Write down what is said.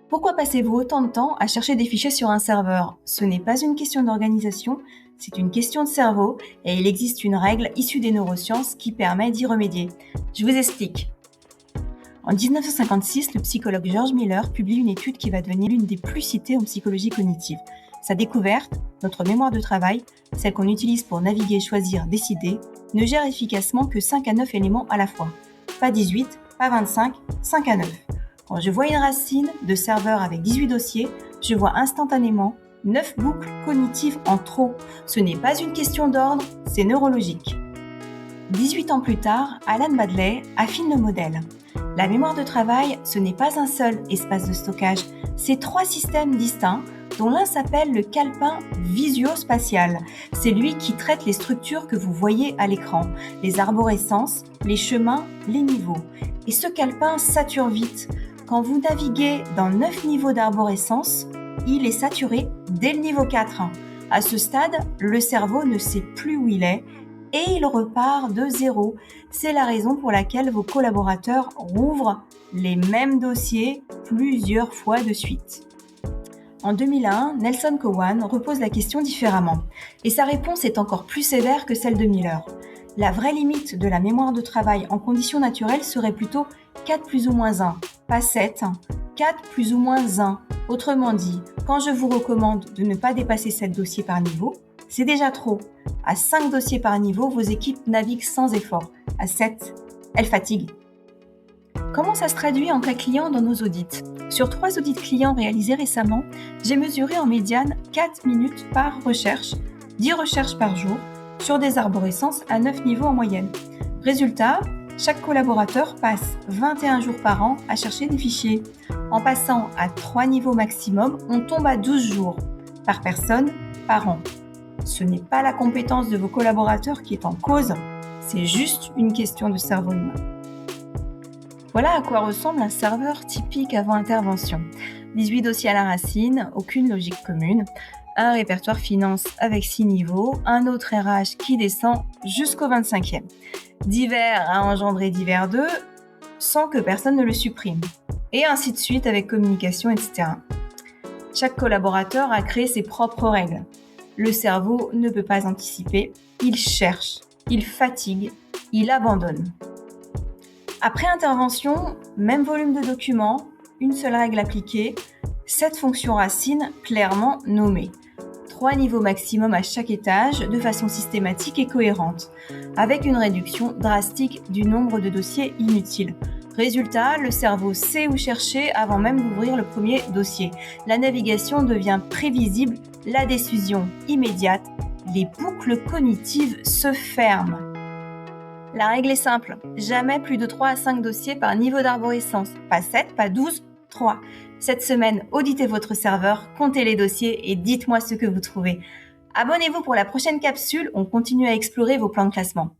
Pourquoi passez-vous autant de temps à chercher des fichiers sur un serveur? Ce n'est pas une question d'organisation, c'est une question de cerveau et il existe une règle issue des neurosciences qui permet d'y remédier. Je vous explique. En 1956, le psychologue George Miller publie une étude qui va devenir l'une des plus citées en psychologie cognitive. Sa découverte, notre mémoire de travail, celle qu'on utilise pour naviguer, choisir, décider, ne gère efficacement que 5 à 9 éléments à la fois. Pas 18, pas 25, 5 à 9. Quand je vois une racine de serveur avec 18 dossiers, je vois instantanément 9 boucles cognitives en trop. Ce n'est pas une question d'ordre, c'est neurologique. 18 ans plus tard, Alan Baddeley affine le modèle. La mémoire de travail, ce n'est pas un seul espace de stockage, c'est 3 systèmes distincts dont l'un s'appelle le calepin visuospatial. C'est lui qui traite les structures que vous voyez à l'écran, les arborescences, les chemins, les niveaux. Et ce calepin sature vite. Quand vous naviguez dans 9 niveaux d'arborescence, il est saturé dès le niveau 4. À ce stade, le cerveau ne sait plus où il est et il repart de zéro. C'est la raison pour laquelle vos collaborateurs rouvrent les mêmes dossiers plusieurs fois de suite. En 2001, Nelson Cowan repose la question différemment, et sa réponse est encore plus sévère que celle de Miller. La vraie limite de la mémoire de travail en conditions naturelles serait plutôt 4 plus ou moins 1, pas 7, 4 plus ou moins 1. Autrement dit, quand je vous recommande de ne pas dépasser 7 dossiers par niveau, c'est déjà trop. À 5 dossiers par niveau, vos équipes naviguent sans effort. À 7, elles fatiguent. Comment ça se traduit en cas client dans nos audits? Sur 3 audits clients réalisés récemment, j'ai mesuré en médiane 4 minutes par recherche, 10 recherches par jour, sur des arborescences à 9 niveaux en moyenne. Résultat, chaque collaborateur passe 21 jours par an à chercher des fichiers. En passant à 3 niveaux maximum, on tombe à 12 jours par personne par an. Ce n'est pas la compétence de vos collaborateurs qui est en cause, c'est juste une question de cerveau humain. Voilà à quoi ressemble un serveur typique avant intervention. 18 dossiers à la racine, aucune logique commune, un répertoire finance avec 6 niveaux, un autre RH qui descend jusqu'au 25e. Divers a engendré divers 2 sans que personne ne le supprime. Et ainsi de suite avec communication, etc. Chaque collaborateur a créé ses propres règles. Le cerveau ne peut pas anticiper, il cherche, il fatigue, il abandonne. Après intervention, même volume de documents, une seule règle appliquée, 7 fonctions racines clairement nommées. 3 niveaux maximum à chaque étage de façon systématique et cohérente, avec une réduction drastique du nombre de dossiers inutiles. Résultat, le cerveau sait où chercher avant même d'ouvrir le premier dossier. La navigation devient prévisible, la décision immédiate, les boucles cognitives se ferment. La règle est simple, jamais plus de 3 à 5 dossiers par niveau d'arborescence, pas 7, pas 12, 3. Cette semaine, auditez votre serveur, comptez les dossiers et dites-moi ce que vous trouvez. Abonnez-vous pour la prochaine capsule, on continue à explorer vos plans de classement.